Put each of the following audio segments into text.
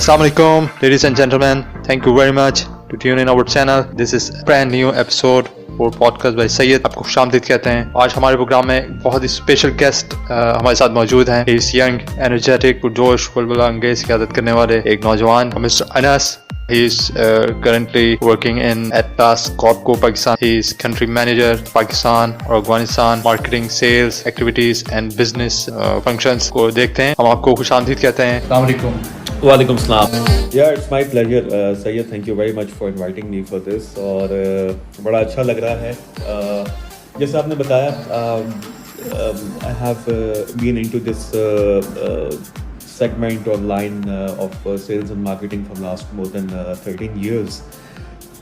Assalamualaikum, ladies and gentlemen. Thank you very much to tune in our channel. This is a brand new episode for podcast by Syed. आपको खुशामदीद कहते हैं. आज हमारे programme में बहुत ही special guest हमारे साथ मौजूद हैं. He is young, energetic, पुरजोश, बुलबुला अंगेज की आदत करने वाले एक नौजवान mister Anas. He is currently working in Atlas Corpco, Pakistan. He is country manager Pakistan और Afghanistan marketing, sales, activities and business functions को देखते हैं. हम आपको खुशामदीद कहते हैं. अस्सलाम वालेकुम. वालेकुम सलाम. Yeah, it's my pleasure, Sayyid. Thank you very much for inviting me for this. और बड़ा अच्छा लग रहा है. जैसे आपने बताया, I have been into this segment or line of sales and marketing for last more than 13 years.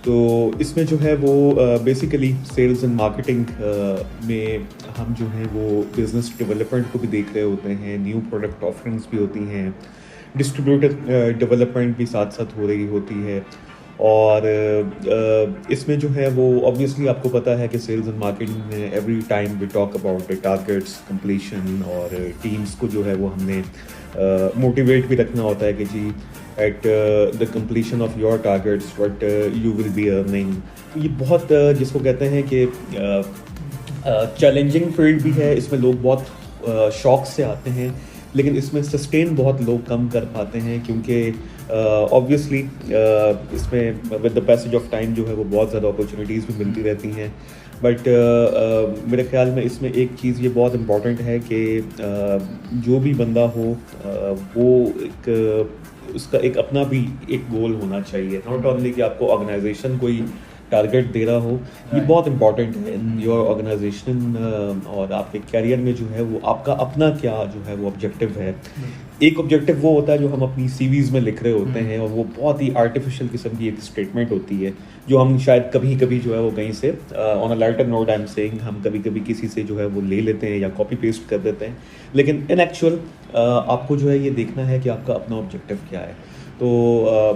तो इसमें जो है वो बेसिकली सेल्स एंड मार्केटिंग में हम जो है वो बिजनेस डेवलपमेंट को भी देख रहे होते हैं, न्यू प्रोडक्ट ऑफरिंग्स भी होती हैं, डिस्ट्रीब्यूटर डेवलपमेंट भी साथ साथ हो रही होती है. और इसमें जो है वो ऑब्वियसली आपको पता है कि सेल्स एंड मार्केटिंग में every time we talk about targets, completion, और टीम्स को जो है वो हमने मोटिवेट भी रखना होता है कि जी at the completion of your targets what you will be earning. ये बहुत जिसको कहते हैं कि चैलेंजिंग फील्ड भी है. इसमें लोग बहुत शौक से आते हैं, लेकिन इसमें सस्टेन बहुत लोग कम कर पाते हैं क्योंकि ऑब्वियसली इसमें with the passage of time जो है वो बहुत ज़्यादा अपॉर्चुनिटीज़ भी मिलती रहती हैं. बट मेरे ख्याल में इसमें एक चीज़ ये बहुत इम्पॉर्टेंट है कि जो भी बंदा हो वो उसका एक अपना भी एक गोल होना चाहिए. नॉट ओनली कि आपको ऑर्गेनाइजेशन कोई टारगेट दे रहा हो. ये बहुत इंपॉर्टेंट है इन योर ऑर्गेनाइजेशन और आपके कैरियर में जो है वो आपका अपना क्या जो है वो ऑब्जेक्टिव है. एक ऑब्जेक्टिव वो होता है जो हम अपनी सीवीज़ में लिख रहे होते हैं, और वो बहुत ही आर्टिफिशियल किस्म की एक स्टेटमेंट होती है जो हम शायद कभी कभी जो है वो कहीं से on a lighter note I am saying हम कभी कभी किसी से जो है वो ले लेते हैं या कॉपी पेस्ट कर देते हैं. लेकिन इन एक्चुअल आपको जो है ये देखना है कि आपका अपना ऑब्जेक्टिव क्या है. तो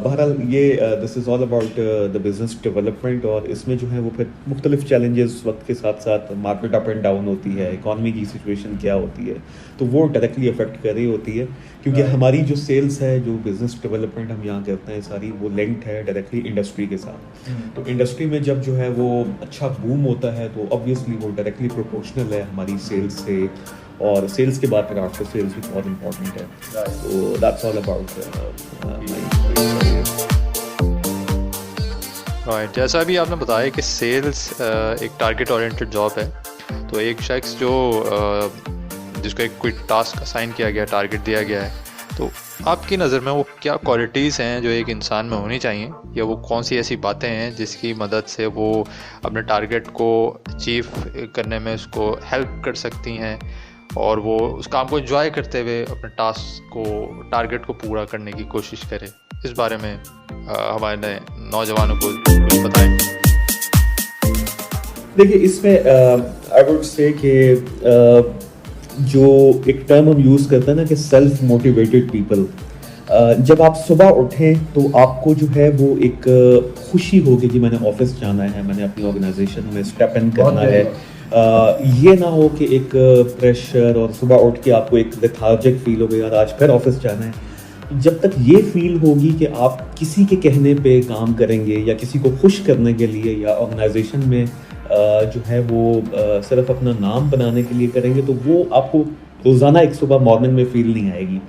बहरहाल ये this is all about the business development. और इसमें जो है वो फिर मुख्तलिफ चैलेंजेस वक्त के साथ साथ मार्केट अप एंड डाउन होती है, इकॉनमी की सिचुएशन क्या होती है, तो वो डायरेक्टली अफेक्ट कर रही होती है. क्योंकि हमारी जो सेल्स है, जो बिज़नेस डेवलपमेंट हम यहाँ करते हैं, सारी वो लिंक्ड है डायरेक्टली इंडस्ट्री के साथ. तो इंडस्ट्री में जब जो है वो अच्छा बूम होता है तो ऑब्वियसली वो डायरेक्टली प्रोपोर्शनल है हमारी सेल्स से. और सेल्स के बाद फिर आफ्टर सेल्स भी बहुत इंपॉर्टेंट है. तो दैट्स ऑल अबाउट राइट. जैसा अभी आपने बताया कि सेल्स एक टारगेट ओरिएंटेड जॉब है. तो एक शख्स जो जिसको एक कोई टास्क असाइन किया गया, टारगेट दिया गया है, तो आपकी नज़र में वो क्या क्वालिटीज़ हैं जो एक इंसान में होनी चाहिए, या वो कौन सी ऐसी बातें हैं जिसकी मदद से वो अपने टारगेट को अचीव करने में उसको हेल्प कर सकती हैं और वो उस काम को एंजॉय करते हुए अपने टारगेट को पूरा करने की कोशिश करे. इस बारे में हमारे नए नौजवानों को कुछ बताएं. देखिए, इसमें आई वुड से कि जो एक टर्म हम यूज़ करते हैं ना कि सेल्फ मोटिवेटेड पीपल, जब आप सुबह उठें तो आपको जो है वो एक खुशी होगी कि मैंने ऑफिस जाना है, मैंने अपनी ऑर्गेनाइजेशन में स्टेप इन करना है. ये ना हो कि एक प्रेशर और सुबह उठ के आपको एक लेथार्जिक फील हो गया, यार आज फिर ऑफिस जाना है. जब तक ये फील होगी कि आप किसी के कहने पे काम करेंगे या किसी को खुश करने के लिए या ऑर्गेनाइजेशन में जो है वो सिर्फ अपना नाम बनाने के लिए करेंगे, तो वो आपको रोज़ाना एक सुबह मॉर्निंग में फील नहीं आएगी.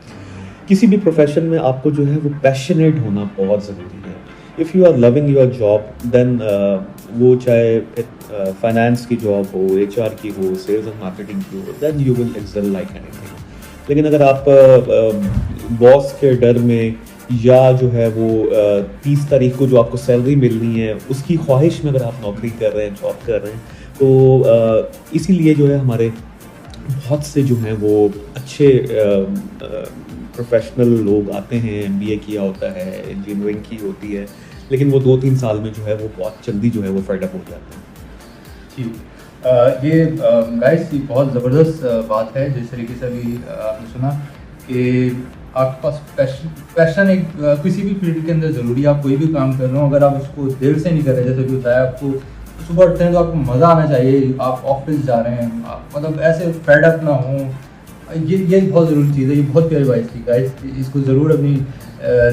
किसी भी प्रोफेशन में आपको जो है वो पैशनेट होना बहुत ज़रूरी है. If you are loving your job then वो चाहे फाइनेंस की जॉब हो, HR की हो, सेल्स एंड मार्केटिंग की हो, then you will excel like anything. लेकिन अगर आप बॉस के डर में या जो है वो 30 तारीख को जो आपको सैलरी मिलनी है उसकी ख्वाहिश में अगर आप नौकरी कर रहे हैं, जॉब कर रहे हैं, तो इसीलिए जो है हमारे बहुत से जो हैं वो अच्छे प्रोफेशनल लोग आते हैं, MBA किया होता है, इंजीनियरिंग की होती है, लेकिन वो 2-3 साल में जो है वो बहुत जल्दी जो है वो फेड अप हो जाते हैं। ठीक। ये गाइस ये बहुत ज़बरदस्त बात है जिस तरीके से अभी आपने सुना कि आपके पास पैशन एक किसी भी फील्ड के अंदर ज़रूरी है। आप कोई भी काम कर रहे हो, अगर आप उसको दिल से नहीं कर रहे, जैसे कि बताया आपको सुबह उठते हैं तो आपको मज़ा आना चाहिए, आप ऑफिस जा रहे हैं, आप मतलब ऐसे फेड अप ना हो, ये बहुत ज़रूरी चीज़ है। ये बहुत प्यारी बात थी गाइस, इसको ज़रूर अपनी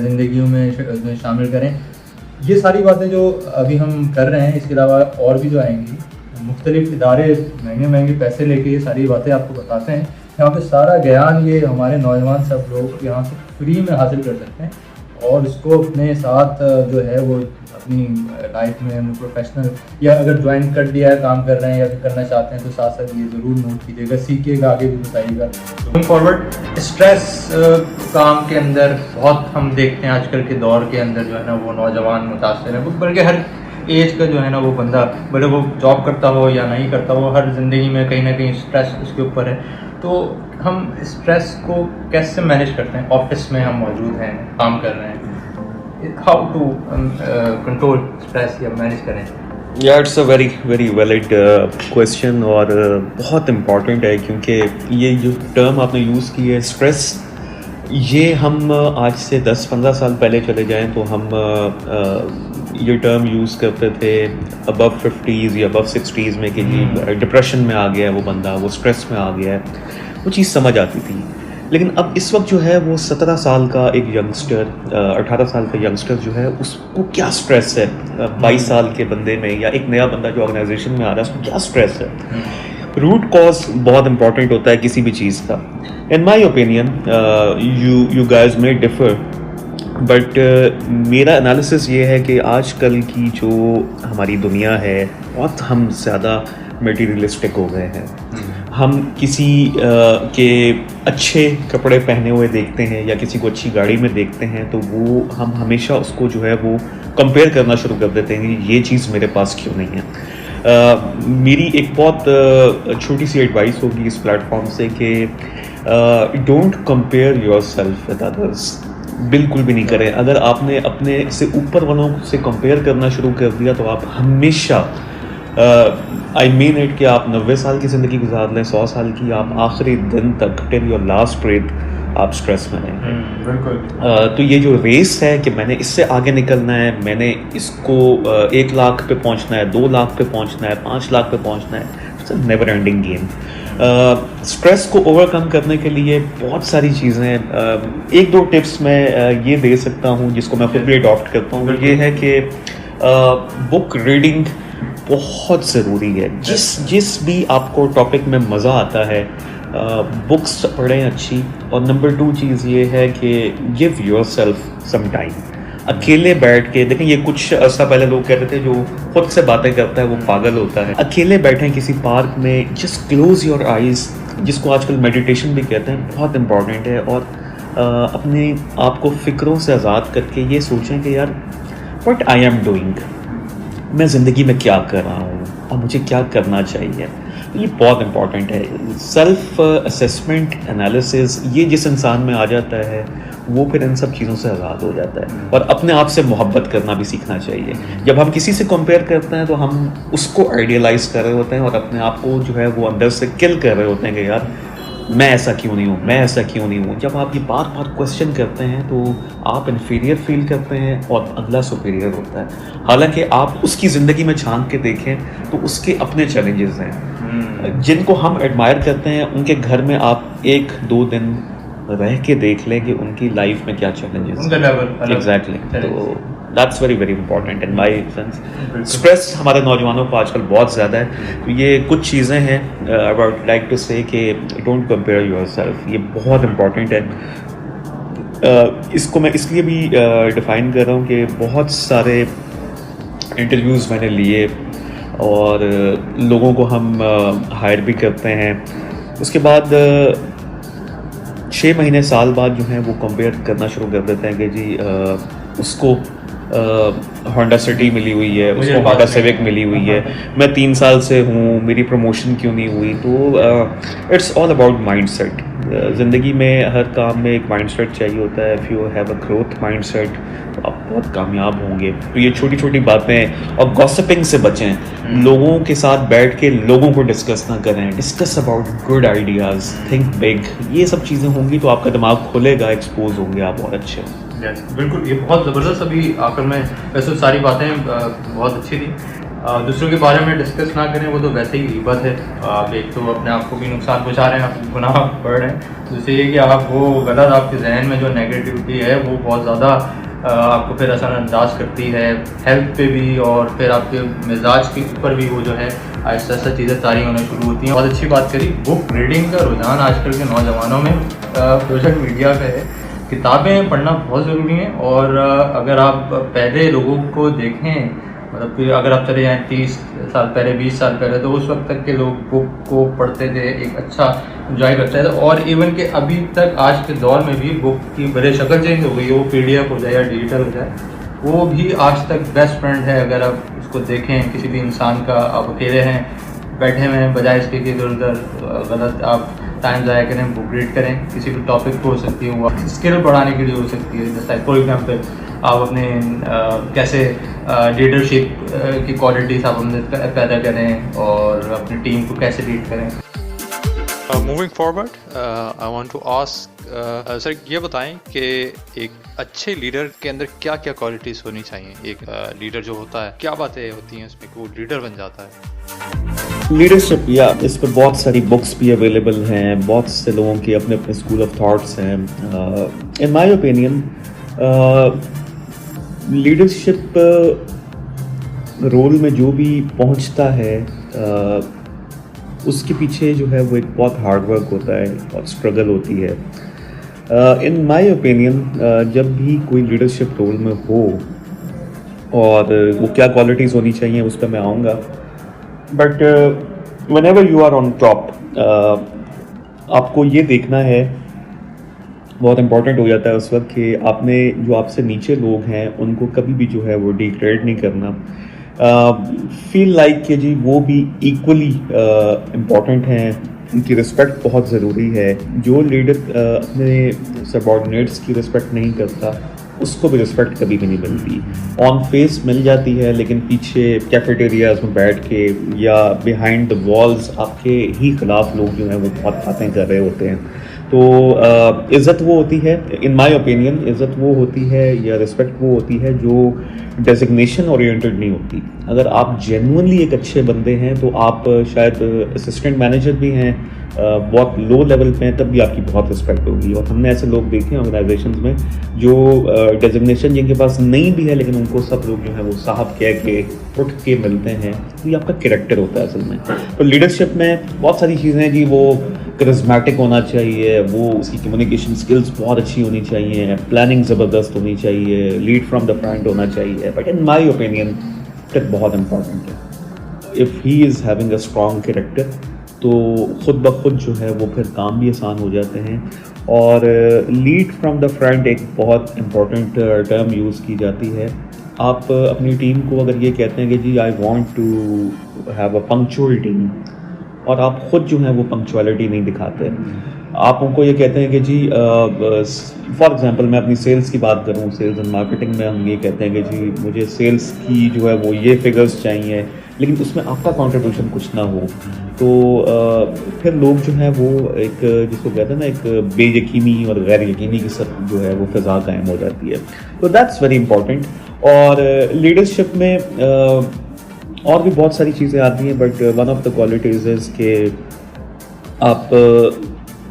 ज़िंदगियों में शामिल करें। ये सारी बातें जो अभी हम कर रहे हैं, इसके अलावा और भी जो आएंगी, मुख्तलिफ इदारे महंगे महंगे पैसे लेके ये सारी बातें आपको बताते हैं। यहाँ पे सारा ज्ञान ये हमारे नौजवान सब लोग यहाँ से फ्री में हासिल कर सकते हैं और इसको अपने साथ जो है वो अपनी लाइफ में प्रोफेशनल या अगर ज्वाइन कर दिया है, काम कर रहे हैं या फिर करना चाहते हैं, तो साथ साथ ये ज़रूर नोट कीजिएगा, सीखिएगा, आगे भी बताइएगा। गोइंग फॉरवर्ड स्ट्रेस काम के अंदर बहुत हम देखते हैं आजकल के दौर के अंदर जो है ना वो नौजवान मुतासर है, बल्कि हर एज का जो है ना वो बंदा, भले वो जॉब करता हो या नहीं करता हो, हर ज़िंदगी में कहीं ना कहीं स्ट्रेस उसके ऊपर है। तो हम स्ट्रेस को कैसे मैनेज करते हैं? ऑफिस में हम मौजूद हैं, काम कर रहे हैं, हाउ टू कंट्रोल स्ट्रेस या मैनेज करें? या it's a very very valid question और बहुत इम्पॉर्टेंट है, क्योंकि ये जो टर्म आपने यूज़ की है स्ट्रेस, ये हम आज से 10-15 साल पहले चले जाएं तो हम ये टर्म यूज़ करते थे अबव 50s या अबव 60s में कि जी डिप्रेशन में आ गया है वो बंदा, वो स्ट्रेस में आ गया है, वो चीज़ समझ आती थी। लेकिन अब इस वक्त जो है वो 17 साल का एक यंगस्टर, 18 साल का यंगस्टर जो है उसको क्या स्ट्रेस है, 22 साल के बंदे में या एक नया बंदा जो ऑर्गेनाइजेशन में आ रहा है उसको क्या स्ट्रेस है। रूट कॉज बहुत इंपॉर्टेंट होता है किसी भी चीज़ का। In my opinion you guys may differ, but मेरा एनालिसिस ये है कि आजकल की जो हमारी दुनिया है बहुत हम ज़्यादा मटीरियलिस्टिक हो गए हैं। हम किसी के अच्छे कपड़े पहने हुए देखते हैं या किसी को अच्छी गाड़ी में देखते हैं तो वो हम हमेशा उसको जो है वो कंपेयर करना शुरू कर देते हैं कि ये चीज़ मेरे पास क्यों नहीं है। मेरी एक बहुत छोटी सी एडवाइस होगी इस प्लेटफॉर्म से कि don't compare yourself with others, बिल्कुल भी नहीं करें। अगर आपने अपने से ऊपर वालों से कंपेयर करना शुरू कर दिया तो आप हमेशा आई मीन इट कि आप 90 साल की ज़िंदगी गुजार लें, 100 साल की, आप आखिरी दिन तक टिल योर लास्ट ब्रेथ आप स्ट्रेस में रहेंगे। बिल्कुल। तो ये जो रेस है कि मैंने इससे आगे निकलना है, मैंने इसको 1 लाख पे पहुंचना है, 2 लाख पे पहुंचना है, 5 लाख पे पहुंचना है, it's a never ending game. Stress को ओवरकम करने के लिए बहुत सारी चीज़ें, 1-2 टिप्स मैं ये दे सकता हूँ जिसको मैं खुद भी अडॉप्ट करता हूँ। ये है कि बुक रीडिंग बहुत ज़रूरी है। जिस भी आपको टॉपिक में मज़ा आता है बुक्स पढ़ें अच्छी। और नंबर 2 चीज़ ये है कि गिव योरसेल्फ सम टाइम। अकेले बैठ के देखें, ये कुछ अर्सा पहले लोग कहते थे जो खुद से बातें करता है वो पागल होता है। अकेले बैठें किसी पार्क में, जस्ट क्लोज योर आइज़, जिसको आजकल मेडिटेशन भी कहते हैं, बहुत इंपॉर्टेंट है। और अपने आप को फ़िक्रों से आज़ाद करके ये सोचें कि यार व्हाट आई एम डूइंग, मैं ज़िंदगी में क्या कर रहा हूँ और मुझे क्या करना चाहिए। ये बहुत इंपॉर्टेंट है। सेल्फ असेसमेंट एनालिसिस, ये जिस इंसान में आ जाता है वो फिर इन सब चीज़ों से आज़ाद हो जाता है। और अपने आप से मोहब्बत करना भी सीखना चाहिए। जब हम किसी से कंपेयर करते हैं तो हम उसको आइडियलाइज कर रहे होते हैं और अपने आप को जो है वो अंदर से किल कर रहे होते हैं कि यार मैं ऐसा क्यों नहीं हूँ, मैं ऐसा क्यों नहीं हूँ। जब आप ये बार बार क्वेश्चन करते हैं तो आप इन्फीरियर फील करते हैं और अगला सुपीरियर होता है। हालांकि आप उसकी ज़िंदगी में झांक के देखें तो उसके अपने चैलेंजेस हैं। जिनको हम एडमायर करते हैं उनके घर में आप 1-2 दिन रह के देख लें कि उनकी लाइफ में क्या चैलेंजेस हैं। एग्जैक्टली। तो that's very very important in my sense. Stress हमारे नौजवानों को आजकल बहुत ज़्यादा है। तो ये कुछ चीज़ें हैं आई वुड लाइक टू से कि डोंट कंपेयर योरसेल्फ, ये बहुत इंपॉर्टेंट है। इसको मैं इसलिए भी डिफ़ाइन कर रहा हूँ कि बहुत सारे इंटरव्यूज़ मैंने लिए और लोगों को हम हायर भी करते हैं। उसके बाद 6 महीने साल बाद जो है वो कंपेयर करना शुरू कर देते हैं कि जी उसको होंडा सिटी मिली हुई है, मुझे उसको बात होंडा नहीं। सिविक मिली हुई है, मैं 3 साल से हूँ, मेरी प्रमोशन क्यों नहीं हुई? तो इट्स ऑल अबाउट माइंडसेट। ज़िंदगी में हर काम में एक माइंडसेट चाहिए होता है। If you have a growth mindset तो आप बहुत कामयाब होंगे। तो ये छोटी छोटी बातें, और गॉसिपिंग से बचें। लोगों के साथ बैठ के लोगों को डिस्कस ना करें, discuss about good ideas, think big. ये सब चीज़ें होंगी तो आपका दिमाग खुलेगा, एक्सपोज होंगे आप बहुत अच्छे। Yes, बिल्कुल, ये बहुत ज़बरदस्त। अभी आखिर में वैसे सारी बातें बहुत अच्छी थी। दूसरों के बारे में डिस्कस ना करें, वो तो वैसे ही गीबत है। आप एक तो अपने आप को भी नुकसान पहुंचा रहे हैं, आप गुनाह बढ़ रहे हैं। दूसरी ये कि आप वो गलत, आपके जहन में जो नेगेटिविटी है वो बहुत ज़्यादा आपको फिर असरअंदाज करती है हेल्थ पे भी, और फिर आपके मिजाज के ऊपर भी वो जो है आहिस्ता आहिस्ता चीज़ें तारी होना शुरू होती हैं। बहुत अच्छी बात करी। बुक रीडिंग का रुझान आजकल के नौजवानों में सोशल मीडिया पे है। किताबें पढ़ना बहुत ज़रूरी है। और अगर आप पहले लोगों को देखें, मतलब कि अगर आप चले जाएँ 30 साल पहले, 20 साल पहले, तो उस वक्त तक के लोग बुक को पढ़ते थे, एक अच्छा इंजॉय करते थे। और इवन के अभी तक आज के दौर में भी बुक की भले शक्ल चेंज हो गई, वो PDF हो जाए या डिजिटल हो जाए, वो भी आज तक बेस्ट फ्रेंड है। अगर आप उसको देखें, किसी भी इंसान का, आप अकेले हैं, बैठे हुए हैं, बजाय इसके कि इधर उधर गलत आप टाइम ज़ाया करें, बुक रीड करें। किसी भी टॉपिक को हो सकती है, वो स्किल बढ़ाने के लिए हो सकती है। जैसे फॉर एग्जाम्पल आप अपने कैसे लीडरशिप की क्वालिटीज़ आप अपने पैदा करें, और अपनी टीम को कैसे लीड करें। Moving forward, I want to ask sir, ये बताएं कि एक अच्छे लीडर के अंदर क्या क्या क्वालिटीज़ होनी चाहिए? एक लीडर जो होता है, क्या बातें होती हैं उसमें कि वो लीडर बन जाता है? लीडरशिप, या इस पर बहुत सारी बुक्स भी अवेलेबल हैं, बहुत से लोगों के अपने अपने स्कूल ऑफ थॉट्स हैं। In my opinion leadership role में जो भी पहुंचता है उसके पीछे जो है वो एक बहुत हार्ड वर्क होता है, बहुत स्ट्रगल होती है। इन माय ओपिनियन जब भी कोई लीडरशिप रोल में हो, और वो क्या क्वालिटीज़ होनी चाहिए उस पर मैं आऊँगा, but whenever you are on top, आपको ये देखना है, बहुत इम्पॉर्टेंट हो जाता है उस वक्त कि आपने जो आपसे नीचे लोग हैं उनको कभी भी जो है वो डिग्रेड नहीं करना। फील लाइक कि जी वो भी इक्वली इम्पॉर्टेंट हैं, उनकी रिस्पेक्ट बहुत ज़रूरी है। जो लीडर अपने सबॉर्डिनेट्स की रिस्पेक्ट नहीं करता, उसको भी रिस्पेक्ट कभी भी नहीं मिलती। ऑन फेस मिल जाती है, लेकिन पीछे कैफेटेरियाज में बैठ के या बिहाइंड द वॉल्स आपके ही खिलाफ लोग जो हैं वो बहुत बातें कर रहे होते हैं। तो इज़्ज़त वो होती है, इन माय ओपिनियन, इज़्ज़त वो होती है या रिस्पेक्ट वो होती है जो डेजिग्नेशन ओरिएंटेड नहीं होती। अगर आप जेन्युइनली एक अच्छे बंदे हैं तो आप शायद असिस्टेंट मैनेजर भी हैं, बहुत लो लेवल पे हैं, तब भी आपकी बहुत रिस्पेक्ट होगी। और हमने ऐसे लोग देखे हैं ऑर्गेनाइजेशंस में जो डेजिग्नेशन जिनके पास नहीं भी है, लेकिन उनको सब लोग जो है वो साहब कह के उठ के मिलते हैं। तो ये आपका कैरेक्टर होता है असल में। तो लीडरशिप में बहुत सारी चीज़ें हैं कि वो करिज्मेटिक होना चाहिए, वो उसकी कम्युनिकेशन स्किल्स बहुत अच्छी होनी चाहिए, प्लानिंग ज़बरदस्त होनी चाहिए, लीड फ्रॉम द फ्रंट होना चाहिए। बट इन माय ओपिनियन फिर बहुत इंपॉर्टेंट है, if he is having a strong character, तो ख़ुद ब खुद जो है वो फिर काम भी आसान हो जाते हैं। और लीड फ्रॉम द फ्रंट एक बहुत इम्पॉर्टेंट टर्म यूज़ की जाती है। आप अपनी टीम को अगर ये कहते हैं कि जी I want to have a punctual team, और आप ख़ुद जो है वो पंक्चुअलिटी नहीं दिखाते, आप उनको ये कहते हैं कि जी फॉर एग्जांपल मैं अपनी सेल्स की बात करूँ, सेल्स एंड मार्केटिंग में हम ये कहते हैं कि जी मुझे सेल्स की जो है वो ये फिगर्स चाहिए, लेकिन उसमें आपका कंट्रीब्यूशन कुछ ना हो, तो फिर लोग जो है वो एक जिसको कहते हैं ना, एक बेयकीनी और गैर यकीनी की सब जो है वो फ़िज़ा कायम हो जाती है। तो दैट्स वेरी इंपॉर्टेंट। और लीडरशिप में और भी बहुत सारी चीज़ें आती हैं, but one of the qualities is कि आप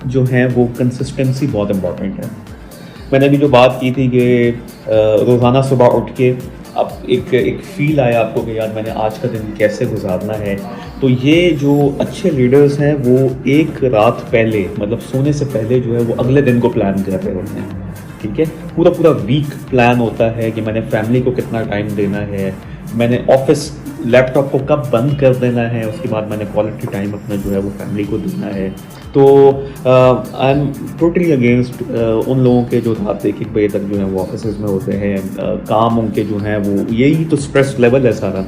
जो हैं वो कंसिस्टेंसी बहुत इम्पॉर्टेंट है। मैंने अभी जो बात की थी कि रोज़ाना सुबह उठ के अब एक फ़ील आया आपको कि यार मैंने आज का दिन कैसे गुजारना है, तो ये जो अच्छे लीडर्स हैं वो एक रात पहले, मतलब सोने से पहले जो है वो अगले दिन को प्लान कर रहे होते हैं। ठीक है, पूरा वीक प्लान होता है कि मैंने फैमिली को कितना टाइम देना है, मैंने ऑफिस लैपटॉप को कब बंद कर देना है, उसके बाद मैंने क्वालिटी टाइम अपना जो है वो फैमिली को देना है। तो आई एम टोटली अगेंस्ट उन लोगों के जो रात 1-1 बजे तक जो है वो ऑफिस में होते हैं, काम उनके जो है वो यही तो स्ट्रेस लेवल है सारा।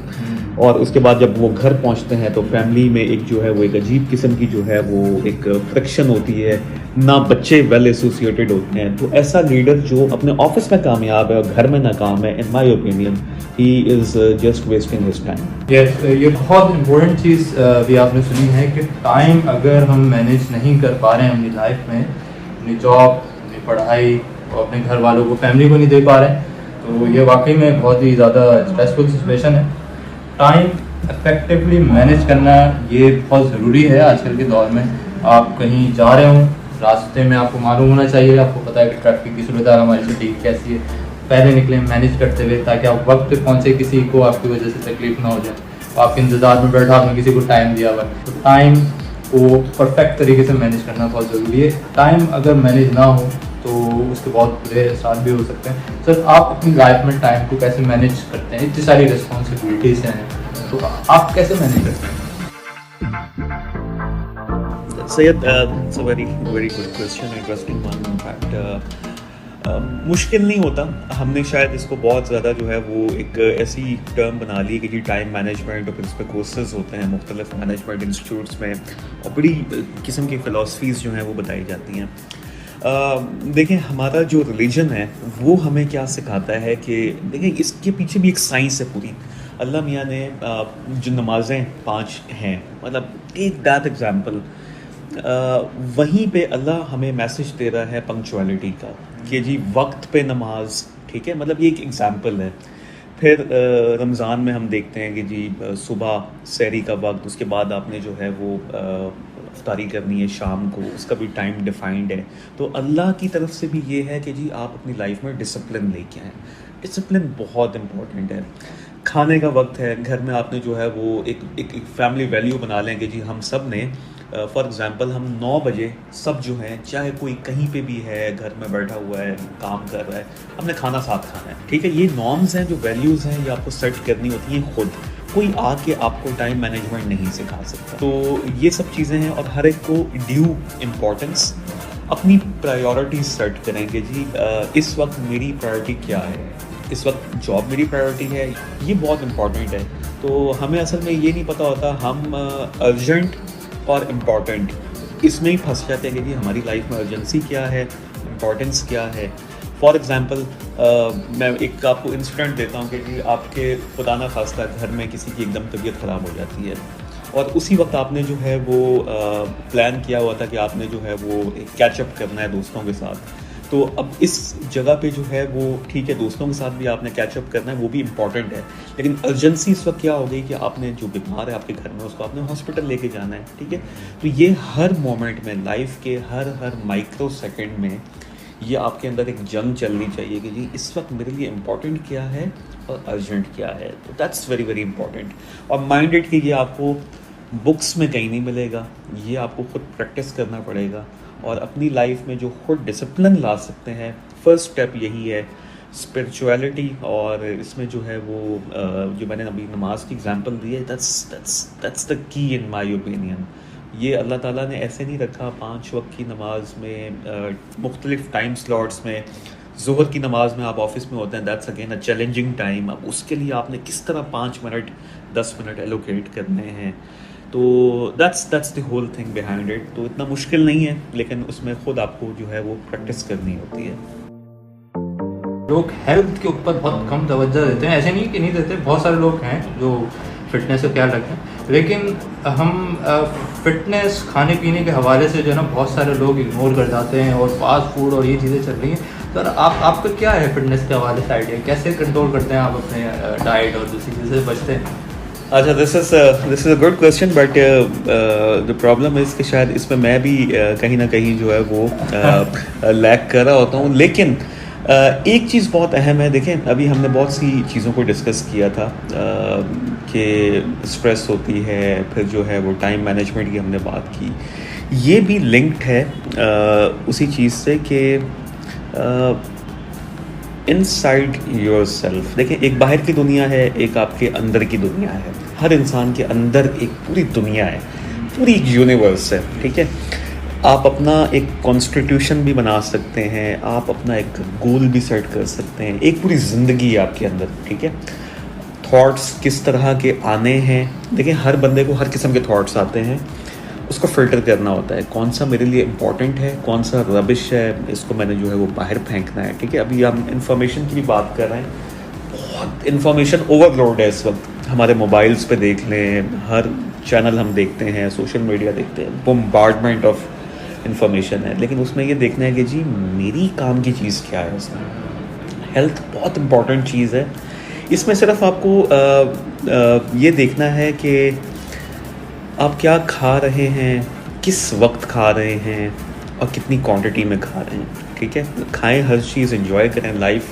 और उसके बाद जब वो घर पहुंचते हैं तो फैमिली में एक जो है वो एक अजीब किस्म की जो है वो एक फ्रिक्शन होती है, ना बच्चे वेल एसोसिएटेड होते हैं। तो ऐसा लीडर जो अपने ऑफिस में कामयाब है और घर में नाकाम है, इन my opinion he is just wasting his time. Yes, ये बहुत इम्पोर्टेंट चीज़ भी आपने सुनी है कि टाइम अगर हम मैनेज नहीं कर पा रहे हैं अपनी लाइफ में, अपनी जॉब, अपनी पढ़ाई और अपने घर वालों को, फैमिली को नहीं दे पा रहे हैं, तो ये वाकई में बहुत ही ज़्यादा स्ट्रेसफुल सिचुएशन है। टाइम इफेक्टिवली मैनेज करना ये बहुत ज़रूरी है आजकल के दौर में। आप कहीं जा रहे हो, रास्ते में आपको मालूम होना चाहिए, आपको पता है कि ट्रैफिक की सूरत हमारी सिटी कैसी है, पहले निकले मैनेज करते हुए, ताकि आप वक्त पे पहुँचे, किसी को आपकी वजह से तकलीफ ना हो जाए। आपके इंतज़ार में बैठा, आपने किसी को टाइम दिया हुआ, तो टाइम को परफेक्ट तरीके से मैनेज करना बहुत ज़रूरी है। टाइम अगर मैनेज ना हो तो उसके बहुत बुरे असर भी हो सकते हैं। सर, आप अपनी लाइफ में टाइम को कैसे मैनेज करते हैं? इतनी सारी रिस्पॉन्सिबिलिटीज़ हैं, तो आप कैसे मैनेज करते हैं? Syed, it's a very good question, interesting one. In fact, मुश्किल नहीं होता। हमने शायद इसको बहुत ज़्यादा जो है वो एक ऐसी टर्म बना ली कि जी टाइम मैनेजमेंट, और फिर इस पर कोर्सेज होते हैं मुख्तलिफ मैनेजमेंट इंस्टीट्यूट्स में, और बड़ी किस्म की फ़िलासफ़ीज़ जो हैं वो बताई जाती हैं। देखें, हमारा जो रिलीजन है वो हमें क्या सिखाता है कि देखें, इसके पीछे भी एक साइंस है पूरी। अल्लाह मियाँ ने जो नमाज़ें 5 हैं, मतलब एक दैट एग्जाम्पल, वहीं पे अल्लाह हमें मैसेज दे रहा है पंक्चुअलिटी का कि जी वक्त पे नमाज, ठीक है, मतलब ये एक एग्जाम्पल है। फिर रमज़ान में हम देखते हैं कि जी सुबह सहरी का वक्त, उसके बाद आपने जो है वो इफ्तारी करनी है शाम को, उसका भी टाइम डिफाइंड है। तो अल्लाह की तरफ से भी ये है कि जी आप अपनी लाइफ में डिसिप्लिन लेके आएँ। डिसिप्लिन बहुत इम्पोर्टेंट है। खाने का वक्त है, घर में आपने जो है वो एक फैमिली वैल्यू बना लें कि जी हम सब ने फॉर एग्ज़ाम्पल हम 9 बजे सब जो हैं, चाहे कोई कहीं पे भी है, घर में बैठा हुआ है, काम कर रहा है, हमने खाना साथ खाना है, ठीक है। ये नॉर्म्स हैं, जो वैल्यूज़ हैं, ये आपको सेट करनी होती हैं खुद। कोई आके आपको टाइम मैनेजमेंट नहीं सिखा सकता। तो ये सब चीज़ें हैं, और हर एक को ड्यू इम्पोर्टेंस, अपनी प्रायोरिटीज सेट करें कि जी इस वक्त मेरी प्रायोरिटी क्या है। इस वक्त जॉब मेरी प्रायोरिटी है, ये बहुत इम्पॉर्टेंट है। तो हमें असल में ये नहीं पता होता, हम अर्जेंट और इम्पॉर्टेंट इसमें ही फंस जाते हैं कि जी हमारी लाइफ में अर्जेंसी क्या है, इम्पॉर्टेंस क्या है। फॉर एग्ज़ाम्पल मैं एक आपको इंसिडेंट देता हूँ कि जी आपके खुदा ना खास्ता घर में किसी की एकदम तबीयत ख़राब हो जाती है, और उसी वक्त आपने जो है वो प्लान किया हुआ था कि आपने जो है वो एक कैचअप करना है दोस्तों के साथ। तो अब इस जगह पे जो है वो ठीक है, दोस्तों के साथ भी आपने कैचअप करना है, वो भी इम्पॉर्टेंट है, लेकिन अर्जेंसी इस वक्त क्या हो गई कि आपने जो बीमार है आपके घर में, उसको आपने हॉस्पिटल लेके जाना है, ठीक है। तो ये हर मोमेंट में, लाइफ के हर माइक्रो सेकेंड में ये आपके अंदर एक जंग चलनी चाहिए कि जी इस वक्त मेरे लिए इम्पॉर्टेंट क्या है और अर्जेंट क्या है। तो दैट्स वेरी वेरी इंपॉर्टेंट। और माइंडेड कि ये आपको बुक्स में कहीं नहीं मिलेगा, ये आपको खुद प्रैक्टिस करना पड़ेगा, और अपनी लाइफ में जो खुद डिसिप्लिन ला सकते हैं, फर्स्ट स्टेप यही है, स्पिरिचुअलिटी। और इसमें जो है वो जो मैंने अभी नमाज की एग्जांपल दी है, that's the key in my opinion. ये अल्लाह ताला ने ऐसे नहीं रखा 5 वक्त की नमाज में, मुख्तलिफ टाइम स्लॉट्स में। ज़ोहर की नमाज में आप ऑफिस में होते हैं, that's again a challenging time. अब उसके लिए आपने किस तरह 5 मिनट 10 मिनट एलोकेट करने हैं, तो that's the whole thing behind it. तो इतना मुश्किल नहीं है, लेकिन उसमें खुद आपको जो है वो प्रैक्टिस करनी होती है। लोग हेल्थ के ऊपर बहुत कम तवज्जो देते हैं, ऐसे नहीं कि नहीं देते, बहुत सारे लोग हैं जो फिटनेस का ख्याल रखते हैं, लेकिन हम फिटनेस खाने पीने के हवाले से जो है ना बहुत सारे लोग इग्नोर कर जाते हैं, और फास्ट फूड और ये चीज़ें चल रही हैं। तो आपका क्या है फिटनेस के हवाले से आइडिया, कैसे कंट्रोल करते हैं आप अपने डाइट और दूसरी चीज़ें से बचते हैं? अच्छा, this is a good question, but the problem is कि शायद इसमें मैं भी कहीं ना कहीं जो है वो लैक कर रहा होता हूँ। लेकिन एक चीज़ बहुत अहम है। देखें, अभी हमने बहुत सी चीज़ों को डिस्कस किया था कि स्ट्रेस होती है, फिर जो है वो टाइम मैनेजमेंट की हमने बात की। ये भी लिंक्ड है उसी चीज़ से कि इनसाइड योर सेल्फ। देखिए, एक बाहर की दुनिया है, एक आपके अंदर की दुनिया है। हर इंसान के अंदर एक पूरी दुनिया है, पूरी यूनिवर्स है, ठीक है। आप अपना एक कॉन्स्टिट्यूशन भी बना सकते हैं, आप अपना एक गोल भी सेट कर सकते हैं, एक पूरी ज़िंदगी है आपके अंदर, ठीक है। थॉट्स किस तरह के आने हैं, देखिए हर बंदे को हर किस्म के थॉट्स आते हैं, उसको फ़िल्टर करना होता है, कौन सा मेरे लिए इम्पॉर्टेंट है, कौन सा रबिश है, इसको मैंने जो है वो बाहर फेंकना है, ठीक है। अभी हम इंफॉर्मेशन की भी बात कर रहे हैं, बहुत इंफॉर्मेशन ओवरलोड है इस वक्त, हमारे मोबाइल्स पे देख लें, हर चैनल हम देखते हैं, सोशल मीडिया देखते हैं, बम्बार्डमेंट ऑफ इंफॉर्मेशन है, लेकिन उसमें ये देखना है कि जी मेरी काम की चीज़ क्या है। उसमें हेल्थ बहुत इम्पॉर्टेंट चीज़ है, इसमें सिर्फ आपको ये देखना है कि आप क्या खा रहे हैं, किस वक्त खा रहे हैं और कितनी क्वांटिटी में खा रहे हैं, ठीक है। खाएं, हर चीज़ एंजॉय करें, लाइफ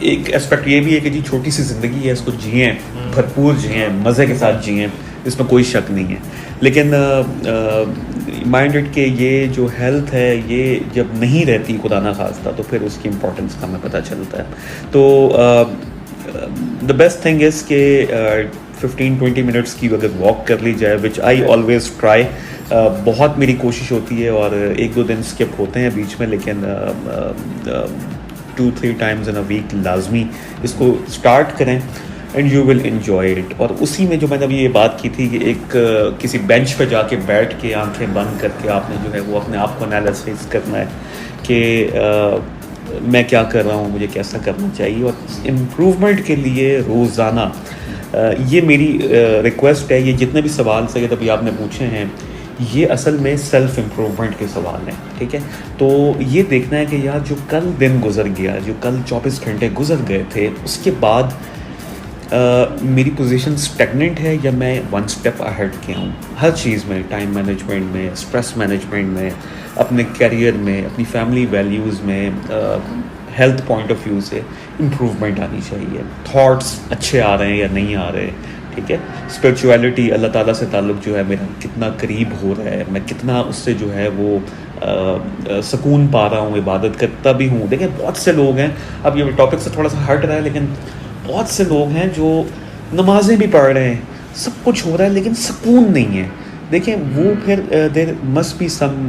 एक एस्पेक्ट ये भी है कि जी छोटी सी ज़िंदगी है, इसको जिएं, भरपूर जिएं, मज़े के साथ जिएं, इसमें कोई शक नहीं है। लेकिन माइंडेड के ये जो हेल्थ है ये जब नहीं रहती खुदा ना खास्ता, तो फिर उसकी इम्पोर्टेंस का हमें पता चलता है। तो द बेस्ट थिंग इज़ कि 15-20 मिनट्स की अगर वॉक कर ली जाए, विच आई ऑलवेज ट्राई, बहुत मेरी कोशिश होती है, और 1-2 दिन स्किप होते हैं बीच में, लेकिन 2-3 टाइम्स इन अ वीक लाजमी इसको स्टार्ट करें and you will enjoy it. और उसी में जो मैंने अभी ये बात की थी कि एक किसी बेंच पे जाके बैठ के आंखें बंद करके आपने जो है वो अपने आप को एनालिसिस करना है कि मैं क्या कर रहा हूँ, मुझे कैसा करना चाहिए, और इम्प्रूवमेंट के लिए रोज़ाना ये मेरी रिक्वेस्ट है। ये जितने भी सवाल सैयद अभी आपने पूछे हैं, ये असल में सेल्फ इम्प्रूवमेंट के सवाल हैं, ठीक है। तो ये देखना है कि यार जो कल दिन गुजर गया, जो कल 24 घंटे गुजर गए थे, उसके बाद मेरी पोजीशन स्टेगनेंट है या मैं 1 स्टेप अहेड किया हूँ हर चीज़ में, टाइम मैनेजमेंट में, स्ट्रेस मैनेजमेंट में, अपने करियर में, अपनी फैमिली वैल्यूज़ में, हेल्थ पॉइंट ऑफ व्यू से इम्प्रूवमेंट आनी चाहिए। थॉट्स अच्छे आ रहे हैं या नहीं आ रहे, ठीक है। स्पिरिचुअलिटी, अल्लाह ताला से ताल्लुक़ जो है मेरा कितना करीब हो रहा है, मैं कितना उससे जो है वो सुकून पा रहा हूँ, इबादत करता भी हूँ। देखिए बहुत से लोग हैं, अब ये टॉपिक से थोड़ा सा हट रहा है, लेकिन बहुत से लोग हैं जो नमाजें भी पढ़ रहे हैं, सब कुछ हो रहा है, लेकिन सुकून नहीं है। देखिए वो फिर there must be some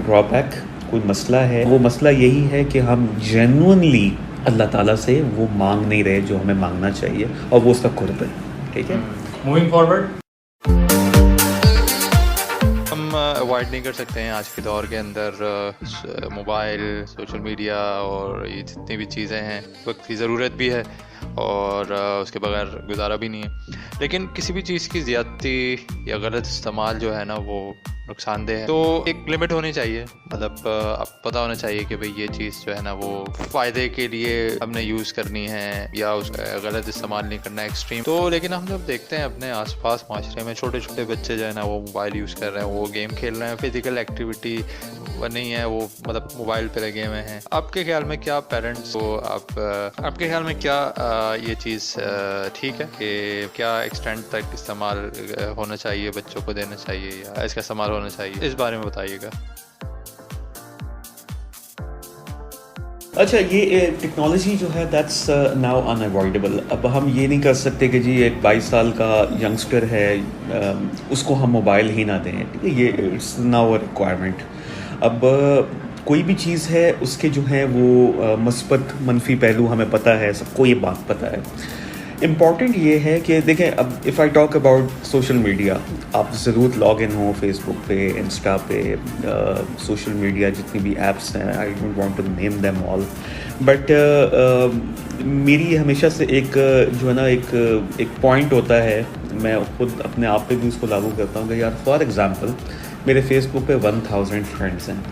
drawback, कोई मसला है। वो मसला यही है कि हम जेन्युइनली अल्लाह ताला से वो मांग नहीं रहे जो हमें मांगना चाहिए, और वो उसका कुर्ब है, ठीक है। मूविंग फॉरवर्ड, हम अवॉइड नहीं कर सकते हैं आज के दौर के अंदर मोबाइल, सोशल मीडिया और ये जितनी भी चीज़ें हैं, वक्त की ज़रूरत भी है और उसके बगैर गुजारा भी नहीं है। लेकिन किसी भी चीज़ की ज़्यादती या गलत इस्तेमाल जो है ना वो नुकसानदेह है। तो एक लिमिट होनी चाहिए, मतलब अब पता होना चाहिए कि भाई ये चीज़ जो है ना वो फ़ायदे के लिए हमने यूज़ करनी है या उसका गलत इस्तेमाल नहीं करना है, एक्सट्रीम। तो लेकिन हम जब देखते हैं अपने आसपास माशरे में छोटे छोटे बच्चे जो है ना वो मोबाइल यूज़ कर रहे हैं, वो गेम खेल रहे हैं, फिजिकल एक्टिविटी नहीं है, वो मतलब मोबाइल पर लगे हुए हैं। आपके ख्याल में क्या पेरेंट्स को आपके ख्याल में क्या ये चीज़ ठीक है कि क्या एक्सटेंड तक इस्तेमाल होना चाहिए, बच्चों को देना चाहिए या इसका इस्तेमाल होना चाहिए, इस बारे में बताइएगा। अच्छा, ये टेक्नोलॉजी जो है दैट्स नाउ अनअवॉइडेबल। अब हम ये नहीं कर सकते कि जी एक 22 साल का यंगस्टर है उसको हम मोबाइल ही ना दें, ठीक है। ये इट्स नाउ अ रिक्वायरमेंट। अब कोई भी चीज़ है उसके जो है वो मस्बत मनफी पहलू हमें पता है, सबको ये बात पता है। इम्पॉर्टेंट ये है कि देखें, अब if I talk about social media, आप ज़रूर लॉग इन हो फेसबुक पे, इंस्टा पे, सोशल मीडिया जितनी भी ऐप्स हैं, I don't want to name them all, but मेरी हमेशा से एक जो है ना एक पॉइंट होता है, मैं खुद अपने आप पे भी उसको लागू करता हूँ कि यार फॉर एग्ज़ाम्पल मेरे फेसबुक पे 1000 फ्रेंड्स हैं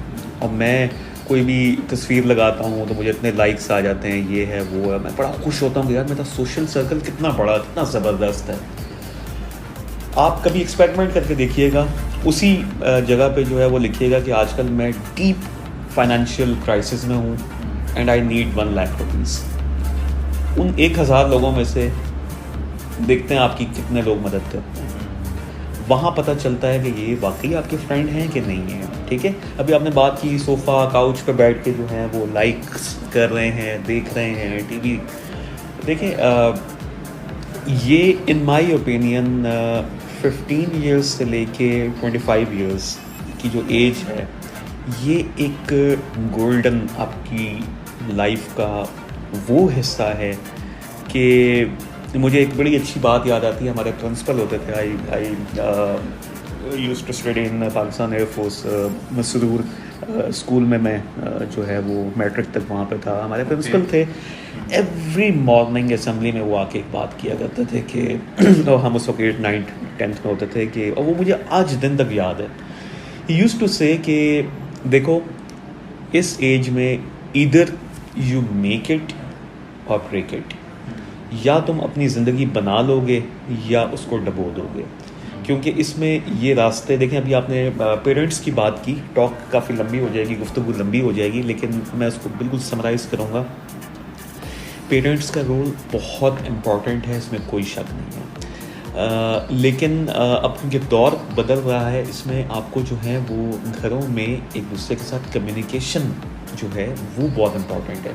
और मैं कोई भी तस्वीर लगाता हूँ तो मुझे इतने लाइक्स आ जाते हैं, ये है वो है, मैं बड़ा खुश होता हूँ कि यार मेरा सोशल सर्कल कितना बड़ा, कितना ज़बरदस्त है। आप कभी एक्सपेरिमेंट करके देखिएगा, उसी जगह पे जो है वो लिखिएगा कि आजकल मैं डीप फाइनेंशियल क्राइसिस में हूँ and I need 1 lakh rupees. उन 1000 लोगों में से देखते हैं आपकी कितने लोग मदद करते हैं। वहाँ पता चलता है कि ये वाकई आपके फ्रेंड हैं कि नहीं है, ठीक है। अभी आपने बात की सोफ़ा काउच पे बैठ के जो है वो लाइक्स कर रहे हैं, देख रहे हैं टीवी। देखें ये इन माय ओपिनियन 15 इयर्स से लेके 25 इयर्स की जो एज है, ये एक गोल्डन आपकी लाइफ का वो हिस्सा है कि मुझे एक बड़ी अच्छी बात याद आती है। हमारे प्रिंसिपल होते थे, I used to study in Pakistan air force Masroor school में। मैं जो है वो मैट्रिक तक वहाँ पे था। हमारे प्रिंसिपल थे, एवरी मॉर्निंग असेंबली में वो आके एक बात किया करते थे कि और हम उस वक्त 8, 9, 10th में होते थे कि, और वो मुझे आज दिन तक याद है। ही यूज्ड टू से कि देखो, इस एज में ईदर यू मेक इट और ब्रेक इट, या तुम अपनी ज़िंदगी बना लोगे या उसको डबो दोगे। क्योंकि इसमें ये रास्ते देखें, अभी आपने पेरेंट्स की बात की, टॉक काफ़ी लंबी हो जाएगी, गुफ्तगू लंबी हो जाएगी, लेकिन मैं उसको बिल्कुल समराइज़ करूँगा। पेरेंट्स का रोल बहुत इम्पॉर्टेंट है, इसमें कोई शक नहीं है। लेकिन अब क्योंकि दौर बदल रहा है, इसमें आपको जो है वो घरों में एक दूसरे के साथ कम्युनिकेशन जो है वो बहुत इम्पॉर्टेंट है।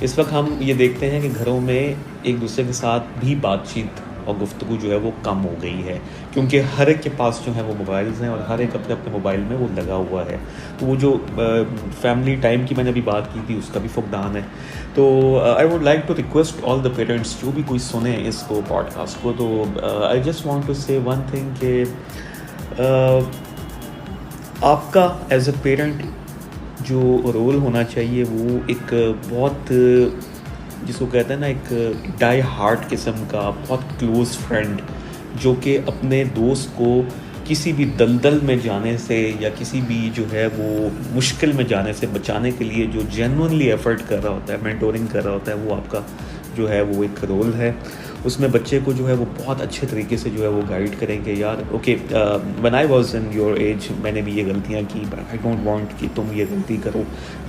इस वक्त हम ये देखते हैं कि घरों में एक दूसरे के साथ भी बातचीत और गुफ्तगू जो है वो कम हो गई है, क्योंकि हर एक के पास जो है वो मोबाइल्स हैं और हर एक अपने अपने मोबाइल में वो लगा हुआ है। तो वो जो फैमिली टाइम की मैंने अभी बात की थी, उसका भी फुकदान है। तो I would like to request all the parents, जो भी कोई सुने इसको पॉडकास्ट को, तो I just want to say one thing कि आपका एज अ पेरेंट जो रोल होना चाहिए वो एक बहुत, जिसको कहते हैं ना, एक डाई हार्ट किस्म का बहुत क्लोज़ फ्रेंड, जो कि अपने दोस्त को किसी भी दलदल में जाने से या किसी भी जो है वो मुश्किल में जाने से बचाने के लिए जो जेन्युइनली एफर्ट कर रहा होता है, मेंटोरिंग कर रहा होता है, वो आपका जो है वो एक रोल है। उसमें बच्चे को जो है वो बहुत अच्छे तरीके से जो है वो गाइड करेंगे। यार okay, when I was in your age मैंने भी ये गलतियाँ की, बट आई डोंट वांट कि तुम ये गलती करो।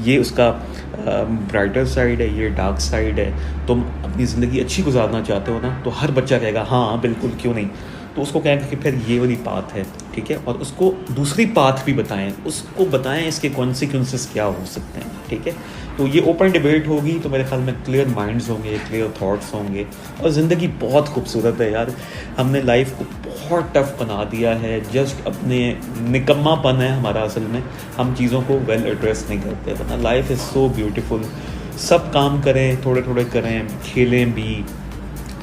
ये उसका ब्राइटर साइड है, ये डार्क साइड है। तुम अपनी ज़िंदगी अच्छी गुजारना चाहते हो ना, तो हर बच्चा कहेगा हाँ बिल्कुल, क्यों नहीं। तो उसको कहेंगे कि फिर ये वाली पाथ है, ठीक है, और उसको दूसरी पाथ भी बताएं, उसको बताएं इसके कॉन्सिक्वेंसेस क्या हो सकते हैं, ठीक है। तो ये ओपन डिबेट होगी तो मेरे ख्याल में क्लियर माइंड्स होंगे, क्लियर थॉट्स होंगे, और ज़िंदगी बहुत खूबसूरत है यार। हमने लाइफ को बहुत टफ बना दिया है, जस्ट अपने निकम्मापन है हमारा असल में, हम चीज़ों को वेल एड्रेस नहीं करते, वरना लाइफ इज़ सो ब्यूटीफुल। सब काम करें, थोड़े थोड़े करें, खेलें भी।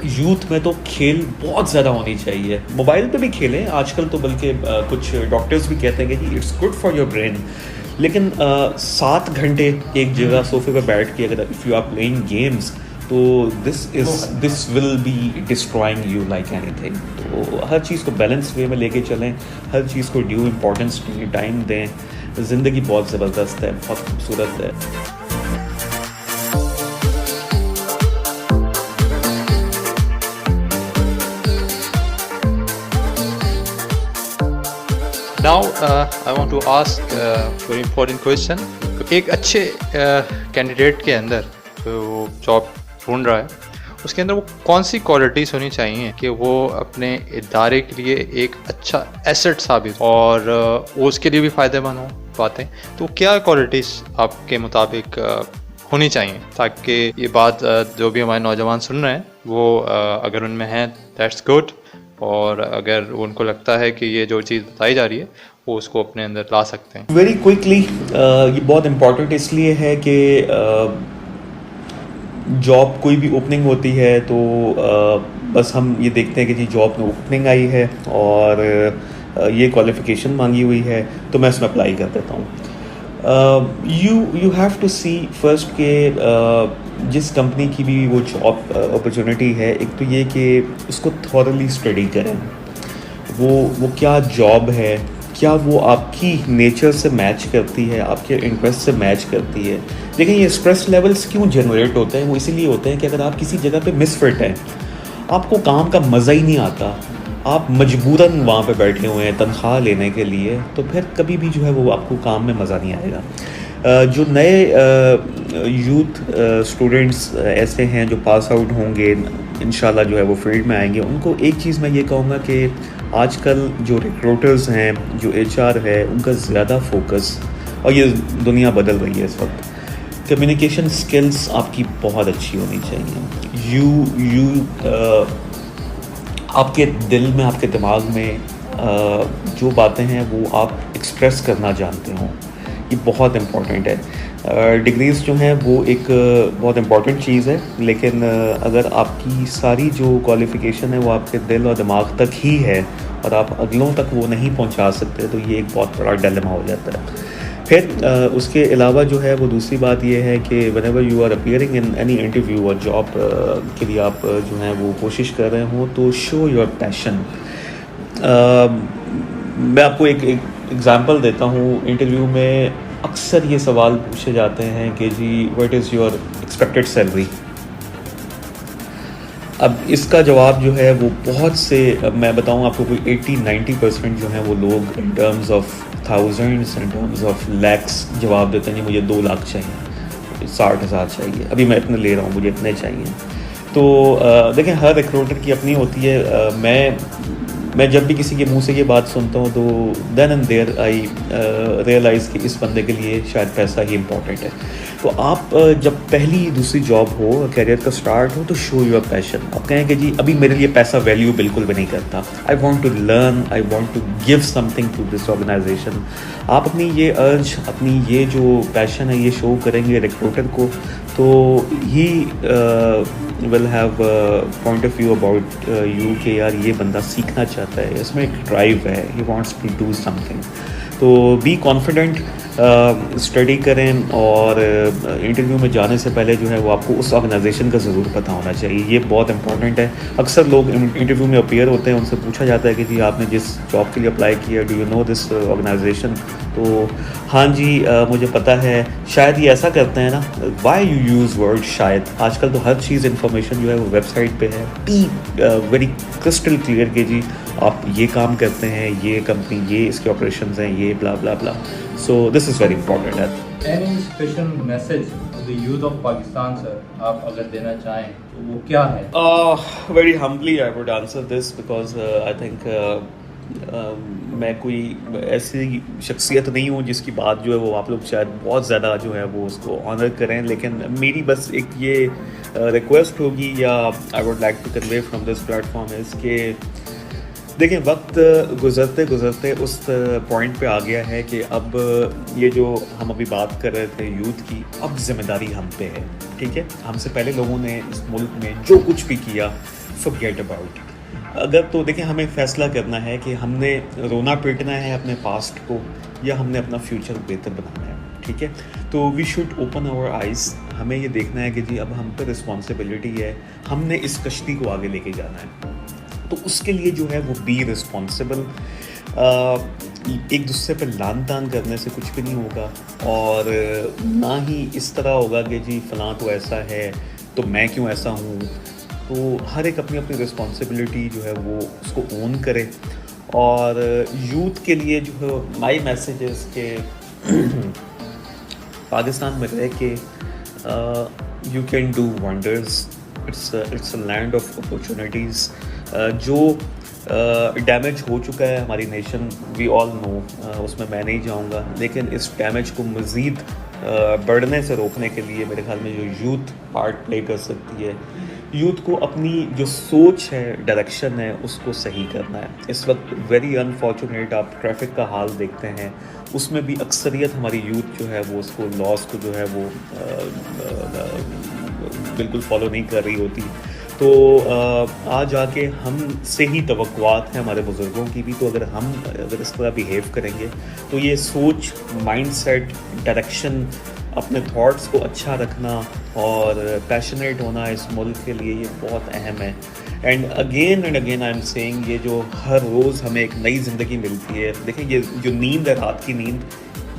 यूथ में तो खेल बहुत ज़्यादा होनी चाहिए, मोबाइल पे भी खेलें आजकल तो, बल्कि कुछ डॉक्टर्स भी कहते हैं कि it's good for your brain. लेकिन 7 घंटे एक जगह सोफे पे बैठ के अगर if you are playing games, तो this will be destroying you like anything. तो हर चीज़ को बैलेंस वे में लेके चलें, हर चीज़ को ड्यू इम्पोर्टेंस टाइम दें। ज़िंदगी बहुत ज़बरदस्त है, बहुत खूबसूरत है। Now I want to ask very important question. एक अच्छे कैंडिडेट के अंदर जो जॉब ढूंढ रहा है, उसके अंदर वो कौन सी क्वालिटीज़ होनी चाहिए कि वो अपने इदारे के लिए एक अच्छा एसेट साबित और वो उसके लिए भी फ़ायदेमंद हो बातें। तो क्या क्वालिटीज़ आपके मुताबिक होनी चाहिए, ताकि ये बात जो भी हमारे नौजवान सुन रहे हैं वो अगर उनमें है दैट्स गुड, और अगर उनको लगता है कि ये जो चीज़ बताई जा रही है वो उसको अपने अंदर ला सकते हैं। वेरी क्विकली, ये बहुत इम्पॉर्टेंट इसलिए है कि जॉब कोई भी ओपनिंग होती है तो बस हम ये देखते हैं कि जी जॉब में ओपनिंग आई है और ये क्वालिफ़िकेशन मांगी हुई है तो मैं इसमें अप्लाई कर देता हूँ। You have to see first के जिस कंपनी की भी वो जॉब अपॉर्चुनिटी है, एक तो ये कि उसको थॉरली स्टडी करें, वो क्या जॉब है, क्या वो आपकी नेचर से मैच करती है, आपके इंटरेस्ट से मैच करती है। लेकिन ये स्ट्रेस लेवल्स क्यों जनरेट होते हैं, वो इसीलिए होते हैं कि अगर आप किसी जगह पे मिसफिट हैं, आपको काम का मज़ा ही नहीं आता, आप मजबूरन वहाँ पे बैठे हुए हैं तनख्वाह लेने के लिए, तो फिर कभी भी जो है वो आपको काम में मज़ा नहीं आएगा। जो नए यूथ स्टूडेंट्स ऐसे हैं जो पास आउट होंगे, इंशाल्लाह जो है वो फील्ड में आएंगे, उनको एक चीज़ मैं ये कहूँगा कि आजकल जो रिक्रूटर्स हैं, जो HR है, उनका ज़्यादा फोकस, और ये दुनिया बदल रही है इस वक्त, कम्युनिकेशन स्किल्स आपकी बहुत अच्छी होनी चाहिए। आपके दिल में, आपके दिमाग में जो बातें हैं वो आप एक्सप्रेस करना जानते हो, ये बहुत इम्पॉर्टेंट है। डिग्रीज़ जो हैं वो एक बहुत इम्पॉर्टेंट चीज़ है, लेकिन अगर आपकी सारी जो क्वालिफ़िकेशन है वो आपके दिल और दिमाग तक ही है और आप अगलों तक वो नहीं पहुंचा सकते, तो ये एक बहुत बड़ा डिलेमा हो जाता है। फिर उसके अलावा जो है वो दूसरी बात ये है कि whenever you are appearing in any interview और जॉब के लिए आप जो हैं वो कोशिश कर रहे हो, तो शो योर पैशन। मैं आपको एक एग्ज़ाम्पल देता हूँ। इंटरव्यू में अक्सर ये सवाल पूछे जाते हैं कि जी what is your expected salary. अब इसका जवाब जो है वो बहुत से, मैं बताऊँ आपको, कोई 80-90% जो हैं वो लोग in terms of thousands, in terms of lakhs जवाब देते हैं। जी मुझे 2 लाख चाहिए, 60,000 चाहिए, अभी मैं इतने ले रहा हूँ, मुझे इतने चाहिए। तो देखें, हर रिक्रूटर की अपनी होती है। मैं जब भी किसी के मुंह से ये बात सुनता हूँ तो then and there I realise कि इस बंदे के लिए शायद पैसा ही इम्पॉर्टेंट है। तो आप जब पहली दूसरी जॉब हो, कैरियर का स्टार्ट हो, तो शो योर पैशन। आप कहें कि जी अभी मेरे लिए पैसा वैल्यू बिल्कुल भी नहीं करता, I want to learn, I want to give something to this organisation. आप अपनी ये अर्ज, अपनी ये जो पैशन है ये शो करेंगे रिक्रूटर को, तो he will have point of view about you कि यार ये बंदा सीखना चाहता है, इसमें एक ड्राइव है, he wants to do something. तो बी कॉन्फिडेंट, स्टडी करें, और इंटरव्यू में जाने से पहले जो है वो आपको उस ऑर्गेनाइजेशन का ज़रूर पता होना चाहिए, ये बहुत इंपॉर्टेंट है। अक्सर लोग इंटरव्यू में अपीयर होते हैं, उनसे पूछा जाता है कि जी आपने जिस जॉब के लिए अप्लाई किया, do you know this organisation? तो हाँ जी मुझे पता है। शायद ये ऐसा करते हैं ना, वाई यू यूज़ वर्ड शायद। आजकल तो हर चीज़ इन्फॉर्मेशन जो है वो वेबसाइट पे है, वेरी क्रिस्टल क्लियर कि जी आप ये काम करते हैं, ये कंपनी, ये इसके ऑपरेशंस हैं, ये blah blah blah. So this is very important. Any special message to the youth of Pakistan sir, आप अगर देना चाहें तो वो क्या है? Very humbly I would answer this because I think मैं कोई ऐसी शख्सियत नहीं हूँ जिसकी बात जो है वो आप लोग शायद बहुत ज़्यादा जो है वो उसको ऑनर करें, लेकिन मेरी बस एक ये रिक्वेस्ट होगी या I would like to convey from this platform is कि देखें, वक्त गुज़रते गुज़रते उस पॉइंट पे आ गया है कि अब ये जो हम अभी बात कर रहे थे यूथ की, अब जिम्मेदारी हम पे है। ठीक है, हमसे पहले लोगों ने इस मुल्क में जो कुछ भी किया, फॉरगेट अबाउट इट। अगर तो देखें, हमें फ़ैसला करना है कि हमने रोना पीटना है अपने पास्ट को या हमने अपना फ्यूचर बेहतर बनाना है। ठीक है, तो we should open our eyes. हमें ये देखना है कि जी अब हम पे रिस्पॉन्सिबिलिटी है, हमने इस कश्ती को आगे लेके जाना है। तो उसके लिए जो है वो बी रिस्पॉन्सिबल। एक दूसरे पर लान तान करने से कुछ भी नहीं होगा, और ना ही इस तरह होगा कि जी फ़लाँ तो ऐसा है तो मैं क्यों ऐसा हूँ। तो हर एक अपनी अपनी रिस्पॉन्सिबिलिटी जो है वो उसको ओन करे। और यूथ के लिए जो है माई मैसेज है कि पाकिस्तान में रह के you can do wonders. It's a land of opportunities. जो डैमेज हो चुका है हमारी नेशन, वी ऑल नो, उसमें मैं नहीं जाऊंगा, लेकिन इस डैमेज को मज़ीद बढ़ने से रोकने के लिए मेरे ख्याल में जो यूथ पार्ट प्ले कर सकती है, यूथ को अपनी जो सोच है, डायरेक्शन है, उसको सही करना है। इस वक्त वेरी अनफॉर्चुनेट आप ट्रैफिक का हाल देखते हैं, उसमें भी अक्सरियत हमारी यूथ जो है वो उसको लॉस को जो है वो बिल्कुल फॉलो नहीं कर रही होती। तो आज आके हम से ही तवक्कुआत हैं हमारे बुज़ुर्गों की भी। तो अगर इस तरह बिहेव करेंगे तो ये सोच, माइंडसेट, डायरेक्शन, अपने थॉट्स को अच्छा रखना और पैशनेट होना इस मुल्क के लिए, ये बहुत अहम है। And again I am saying, ये जो हर रोज़ हमें एक नई ज़िंदगी मिलती है। देखिए, ये जो नींद है, रात की नींद,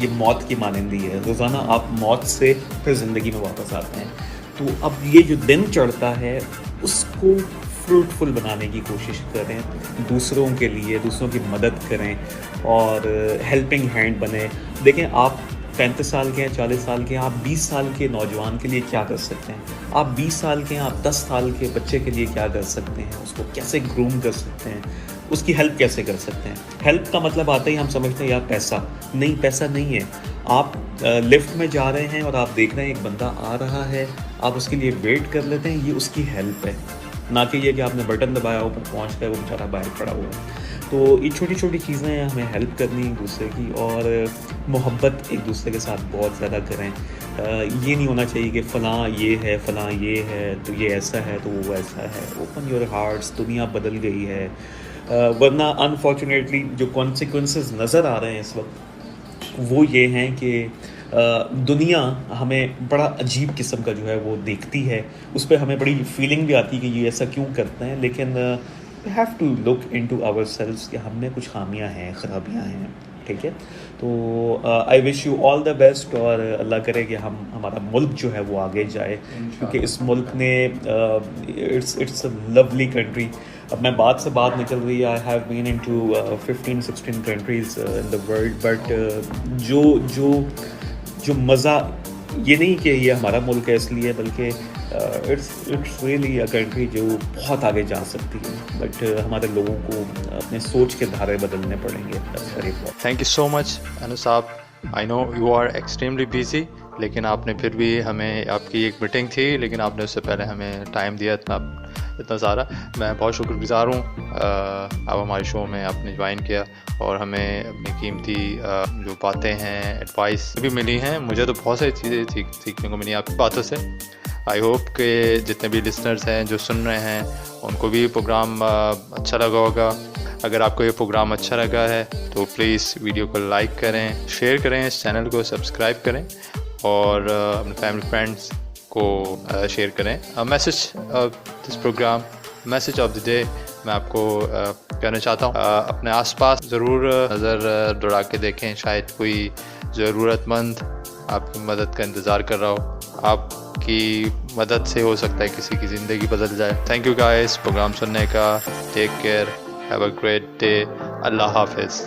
ये मौत की मानंदी है। रोज़ाना आप मौत से फिर ज़िंदगी में वापस आते हैं। तो अब ये जो दिन चढ़ता है उसको फ्रूटफुल बनाने की कोशिश करें, दूसरों के लिए, दूसरों की मदद करें और हेल्पिंग हैंड बने। देखें, आप 35 साल के हैं, 40 साल के हैं, आप 20 साल के नौजवान के लिए क्या कर सकते हैं? आप 20 साल के हैं, आप 10 साल के बच्चे के लिए क्या कर सकते हैं? उसको कैसे ग्रूम कर सकते हैं? उसकी हेल्प कैसे कर सकते हैं? हेल्प का मतलब आता ही हम समझते हैं यार पैसा नहीं, पैसा नहीं है। आप लिफ्ट में जा रहे हैं और आप देख रहे हैं एक बंदा आ रहा है, आप उसके लिए वेट कर लेते हैं, ये उसकी हेल्प है। ना कि ये कि आपने बटन दबाया ऊपर पहुंच गए, वो बेचारा बाहर खड़ा हुआ है। तो ये छोटी छोटी चीज़ें हमें हेल्प करनी एक दूसरे की, और मोहब्बत एक दूसरे के साथ बहुत ज़्यादा करें। ये नहीं होना चाहिए कि फ़लाँ ये है, फ़लाँ ये है, तो ये ऐसा है तो वो वैसा है। ओपन योर हार्ट्स, दुनिया बदल गई है। वरना अनफॉर्चुनेटली जो कॉन्सिक्वेंसेस नज़र आ रहे हैं इस वक्त वो ये हैं कि दुनिया हमें बड़ा अजीब किस्म का जो है वो देखती है, उस पर हमें बड़ी फीलिंग भी आती है कि ये ऐसा क्यों करते हैं। लेकिन we have to look into ourselves कि हम में कुछ खामियां हैं, ख़राबियां हैं, ठीक है। तो I wish you all the best, और अल्लाह करे कि हमारा मुल्क जो है वो आगे जाए, क्योंकि इस मुल्क ने इट्स अ लवली कंट्री। अब मैं बात से बात निकल रही है, I have been into 15-16 countries in the world, but जो मज़ा ये नहीं कि ये हमारा मुल्क है इसलिए, बल्कि इट्स रियली अ कंट्री जो बहुत आगे जा सकती है। बट हमारे लोगों को अपने सोच के धारे बदलने पड़ेंगे। Thank you so much Anu साहब। I know you are extremely busy, लेकिन आपने फिर भी हमें, आपकी एक मीटिंग थी लेकिन आपने उससे पहले हमें टाइम दिया इतना सारा। मैं बहुत शुक्रगुजार हूँ आप हमारे शो में आपने ज्वाइन किया और हमें अपनी कीमती जो बातें हैं, एडवाइस भी मिली हैं। मुझे तो बहुत सारी चीज़ें सीखने को मिली आपकी बातों से। आई होप कि जितने भी लिसनर्स हैं जो सुन रहे हैं उनको भी प्रोग्राम अच्छा लगा होगा। अगर आपको ये प्रोग्राम अच्छा लगा है तो प्लीज़ वीडियो को लाइक करें, शेयर करें, इस चैनल को सब्सक्राइब करें और अपने फैमिली फ्रेंड्स को शेयर करें। Message this programme, message of the day मैं आपको कहना चाहता हूँ, अपने आसपास ज़रूर नज़र दौड़ा के देखें, शायद कोई ज़रूरतमंद आपकी मदद का इंतज़ार कर रहा हो। आपकी मदद से हो सकता है किसी की ज़िंदगी बदल जाए। थैंक यू गाइस प्रोग्राम सुनने का। Take care, have a great day. Allah हाफिज़।